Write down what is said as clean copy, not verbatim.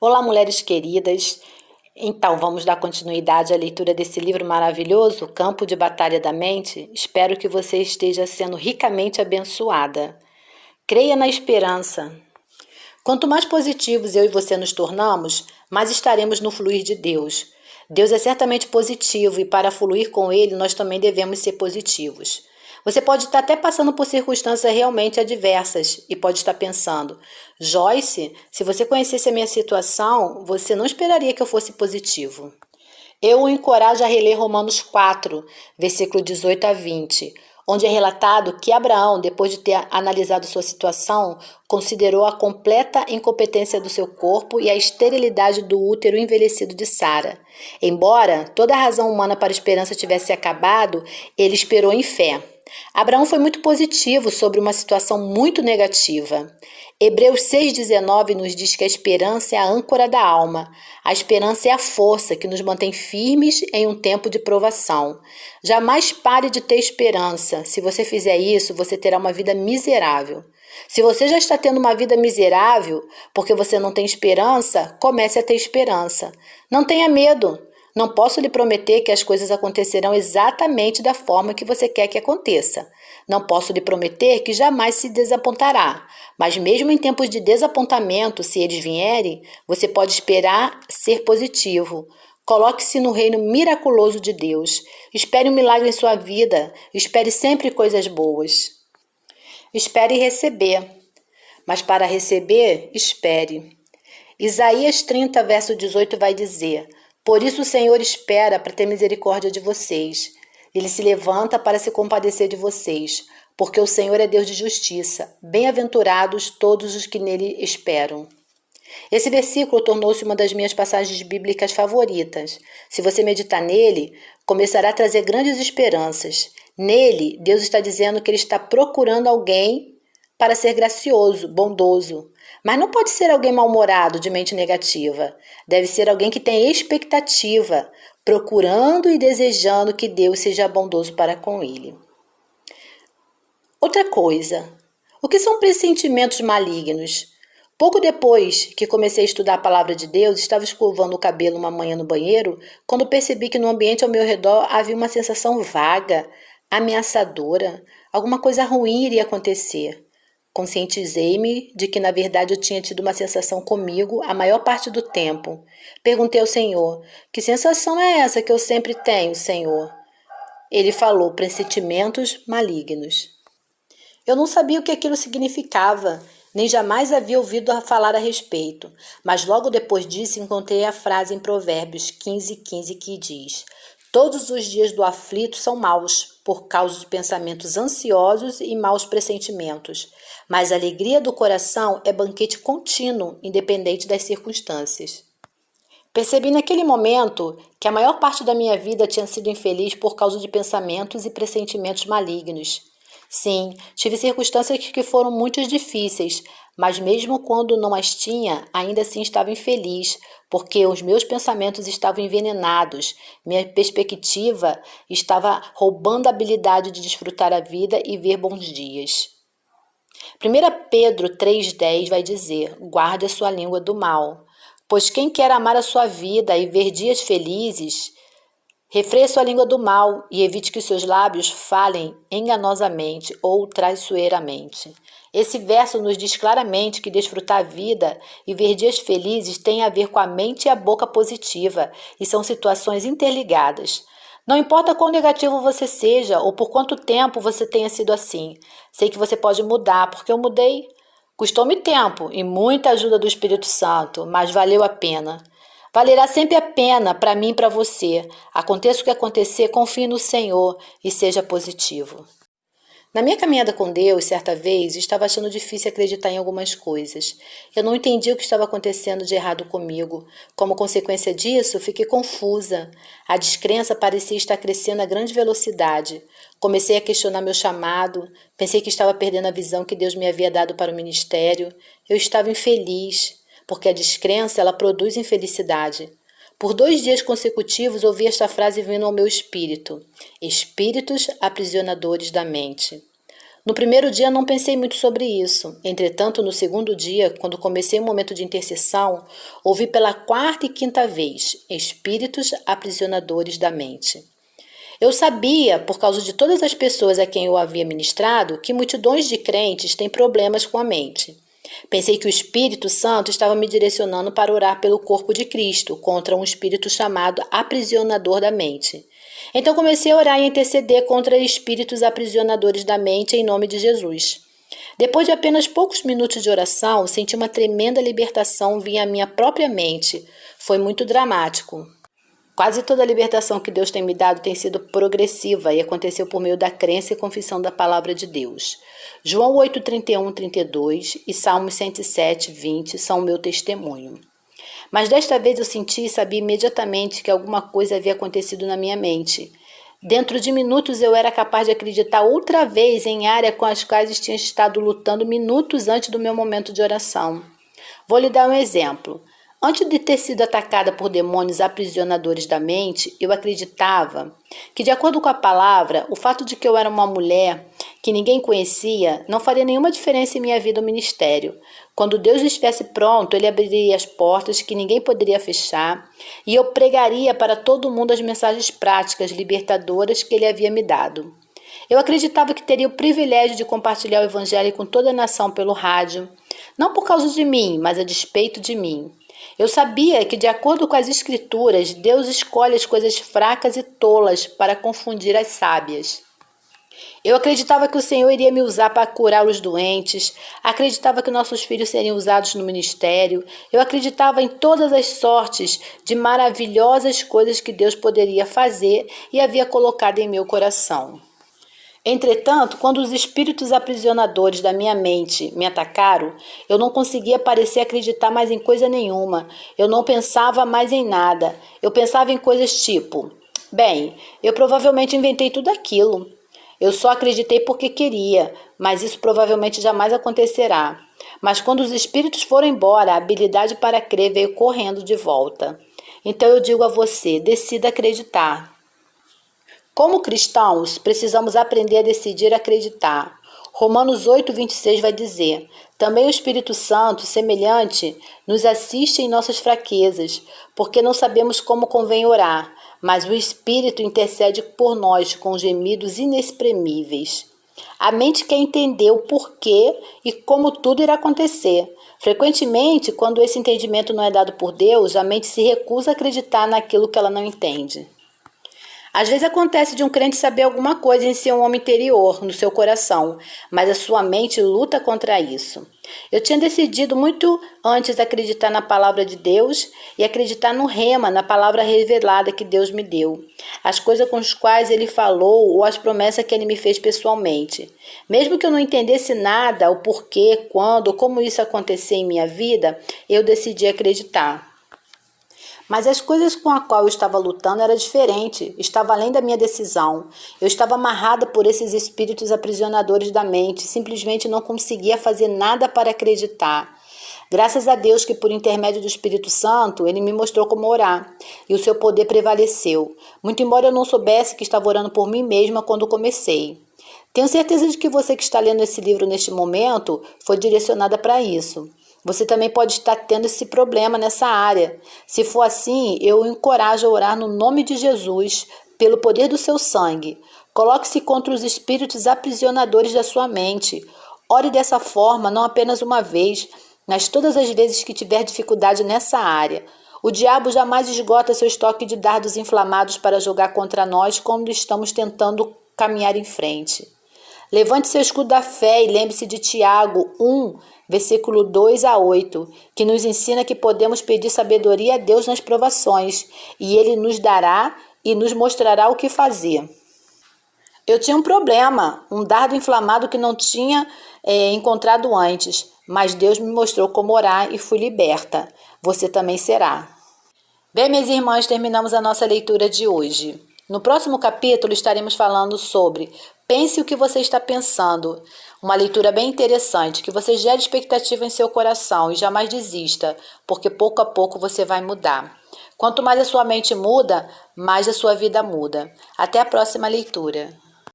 Olá, mulheres queridas. Então, vamos dar continuidade à leitura desse livro maravilhoso, Campo de Batalha da Mente? Espero que você esteja sendo ricamente abençoada. Creia na esperança. Quanto mais positivos eu e você nos tornamos, mais estaremos no fluir de Deus. Deus é certamente positivo e para fluir com Ele nós também devemos ser positivos. Você pode estar até passando por circunstâncias realmente adversas e pode estar pensando: Joyce, se você conhecesse a minha situação, você não esperaria que eu fosse positivo. Eu o encorajo a reler Romanos 4, versículo 18 a 20, onde é relatado que Abraão, depois de ter analisado sua situação, considerou a completa incompetência do seu corpo e a esterilidade do útero envelhecido de Sara. Embora toda a razão humana para a esperança tivesse acabado, ele esperou em fé. Abraão foi muito positivo sobre uma situação muito negativa. Hebreus 6,19 nos diz que a esperança é a âncora da alma. A esperança é a força que nos mantém firmes em um tempo de provação. Jamais pare de ter esperança. Se você fizer isso, você terá uma vida miserável. Se você já está tendo uma vida miserável porque você não tem esperança, comece a ter esperança. Não tenha medo. Não posso lhe prometer que as coisas acontecerão exatamente da forma que você quer que aconteça. Não posso lhe prometer que jamais se desapontará. Mas mesmo em tempos de desapontamento, se eles vierem, você pode esperar ser positivo. Coloque-se no reino miraculoso de Deus. Espere um milagre em sua vida. Espere sempre coisas boas. Espere receber. Mas para receber, espere. Isaías 30, verso 18 vai dizer: Por isso o Senhor espera para ter misericórdia de vocês. Ele se levanta para se compadecer de vocês, porque o Senhor é Deus de justiça. Bem-aventurados todos os que nele esperam. Esse versículo tornou-se uma das minhas passagens bíblicas favoritas. Se você meditar nele, começará a trazer grandes esperanças. Nele, Deus está dizendo que Ele está procurando alguém para ser gracioso, bondoso. Mas não pode ser alguém mal-humorado, de mente negativa. Deve ser alguém que tem expectativa, procurando e desejando que Deus seja bondoso para com ele. Outra coisa, o que são pressentimentos malignos? Pouco depois que comecei a estudar a palavra de Deus, estava escovando o cabelo uma manhã no banheiro, quando percebi que no ambiente ao meu redor havia uma sensação vaga, ameaçadora. Alguma coisa ruim iria acontecer. Conscientizei-me de que, na verdade, eu tinha tido uma sensação comigo a maior parte do tempo. Perguntei ao Senhor: que sensação é essa que eu sempre tenho, Senhor? Ele falou: pressentimentos malignos. Eu não sabia o que aquilo significava, nem jamais havia ouvido falar a respeito, mas logo depois disso encontrei a frase em Provérbios 15:15 que diz: Todos os dias do aflito são maus, por causa de pensamentos ansiosos e maus pressentimentos. Mas a alegria do coração é banquete contínuo, independente das circunstâncias. Percebi naquele momento que a maior parte da minha vida tinha sido infeliz por causa de pensamentos e pressentimentos malignos. Sim, tive circunstâncias que foram muito difíceis, mas mesmo quando não as tinha, ainda assim estava infeliz, porque os meus pensamentos estavam envenenados, minha perspectiva estava roubando a habilidade de desfrutar a vida e ver bons dias. 1 Pedro 3,10 vai dizer: guarde a sua língua do mal, pois quem quer amar a sua vida e ver dias felizes, refreia sua língua do mal e evite que seus lábios falem enganosamente ou traiçoeiramente. Esse verso nos diz claramente que desfrutar a vida e ver dias felizes tem a ver com a mente e a boca positiva, e são situações interligadas. Não importa quão negativo você seja ou por quanto tempo você tenha sido assim. Sei que você pode mudar, porque eu mudei. Custou-me tempo e muita ajuda do Espírito Santo, mas valeu a pena. Valerá sempre a pena para mim e para você. Aconteça o que acontecer, confie no Senhor e seja positivo. Na minha caminhada com Deus, certa vez, estava achando difícil acreditar em algumas coisas. Eu não entendi o que estava acontecendo de errado comigo. Como consequência disso, fiquei confusa. A descrença parecia estar crescendo a grande velocidade. Comecei a questionar meu chamado. Pensei que estava perdendo a visão que Deus me havia dado para o ministério. Eu estava infeliz, porque a descrença ela produz infelicidade. Por 2 dias consecutivos ouvi esta frase vindo ao meu espírito: espíritos aprisionadores da mente. No primeiro dia não pensei muito sobre isso. Entretanto, no segundo dia, quando comecei o momento de intercessão, ouvi pela quarta e quinta vez: espíritos aprisionadores da mente. Eu sabia, por causa de todas as pessoas a quem eu havia ministrado, que multidões de crentes têm problemas com a mente. Pensei que o Espírito Santo estava me direcionando para orar pelo corpo de Cristo contra um espírito chamado aprisionador da mente. Então comecei a orar e interceder contra espíritos aprisionadores da mente em nome de Jesus. Depois de apenas poucos minutos de oração, senti uma tremenda libertação vir à minha própria mente. Foi muito dramático. Quase toda a libertação que Deus tem me dado tem sido progressiva e aconteceu por meio da crença e confissão da palavra de Deus. João 8, 31, 32 e Salmos 107, 20 são o meu testemunho. Mas desta vez eu senti e sabia imediatamente que alguma coisa havia acontecido na minha mente. Dentro de minutos eu era capaz de acreditar outra vez em áreas com as quais tinha estado lutando minutos antes do meu momento de oração. Vou lhe dar um exemplo. Antes de ter sido atacada por demônios aprisionadores da mente, eu acreditava que, de acordo com a palavra, o fato de que eu era uma mulher que ninguém conhecia não faria nenhuma diferença em minha vida ou ministério. Quando Deus estivesse pronto, Ele abriria as portas que ninguém poderia fechar e eu pregaria para todo mundo as mensagens práticas, libertadoras que Ele havia me dado. Eu acreditava que teria o privilégio de compartilhar o Evangelho com toda a nação pelo rádio, não por causa de mim, mas a despeito de mim. Eu sabia que, de acordo com as Escrituras, Deus escolhe as coisas fracas e tolas para confundir as sábias. Eu acreditava que o Senhor iria me usar para curar os doentes, acreditava que nossos filhos seriam usados no ministério, eu acreditava em todas as sortes de maravilhosas coisas que Deus poderia fazer e havia colocado em meu coração. Entretanto, quando os espíritos aprisionadores da minha mente me atacaram, eu não conseguia parecer acreditar mais em coisa nenhuma. Eu não pensava mais em nada. Eu pensava em coisas tipo: bem, eu provavelmente inventei tudo aquilo. Eu só acreditei porque queria, mas isso provavelmente jamais acontecerá. Mas quando os espíritos foram embora, a habilidade para crer veio correndo de volta. Então eu digo a você: decida acreditar. Como cristãos, precisamos aprender a decidir acreditar. Romanos 8, 26 vai dizer: também o Espírito Santo, semelhante, nos assiste em nossas fraquezas, porque não sabemos como convém orar, mas o Espírito intercede por nós com gemidos inexprimíveis. A mente quer entender o porquê e como tudo irá acontecer. Frequentemente, quando esse entendimento não é dado por Deus, a mente se recusa a acreditar naquilo que ela não entende. Às vezes acontece de um crente saber alguma coisa em seu homem interior, no seu coração, mas a sua mente luta contra isso. Eu tinha decidido muito antes acreditar na palavra de Deus e acreditar no rema, na palavra revelada que Deus me deu, as coisas com as quais Ele falou ou as promessas que Ele me fez pessoalmente. Mesmo que eu não entendesse nada, o porquê, quando ou como isso acontecer em minha vida, eu decidi acreditar. Mas as coisas com as quais eu estava lutando eram diferentes, estava além da minha decisão. Eu estava amarrada por esses espíritos aprisionadores da mente, simplesmente não conseguia fazer nada para acreditar. Graças a Deus que, por intermédio do Espírito Santo, Ele me mostrou como orar, e o seu poder prevaleceu, muito embora eu não soubesse que estava orando por mim mesma quando comecei. Tenho certeza de que você que está lendo esse livro neste momento foi direcionada para isso. Você também pode estar tendo esse problema nessa área. Se for assim, eu o encorajo a orar no nome de Jesus, pelo poder do seu sangue. Coloque-se contra os espíritos aprisionadores da sua mente. Ore dessa forma, não apenas uma vez, mas todas as vezes que tiver dificuldade nessa área. O diabo jamais esgota seu estoque de dardos inflamados para jogar contra nós quando estamos tentando caminhar em frente. Levante seu escudo da fé e lembre-se de Tiago 1, versículo 2 a 8, que nos ensina que podemos pedir sabedoria a Deus nas provações, e Ele nos dará e nos mostrará o que fazer. Eu tinha um problema, um dardo inflamado que não tinha encontrado antes, mas Deus me mostrou como orar e fui liberta. Você também será. Bem, minhas irmãs, terminamos a nossa leitura de hoje. No próximo capítulo estaremos falando sobre pense o que você está pensando. Uma leitura bem interessante, que você gere expectativa em seu coração e jamais desista, porque pouco a pouco você vai mudar. Quanto mais a sua mente muda, mais a sua vida muda. Até a próxima leitura.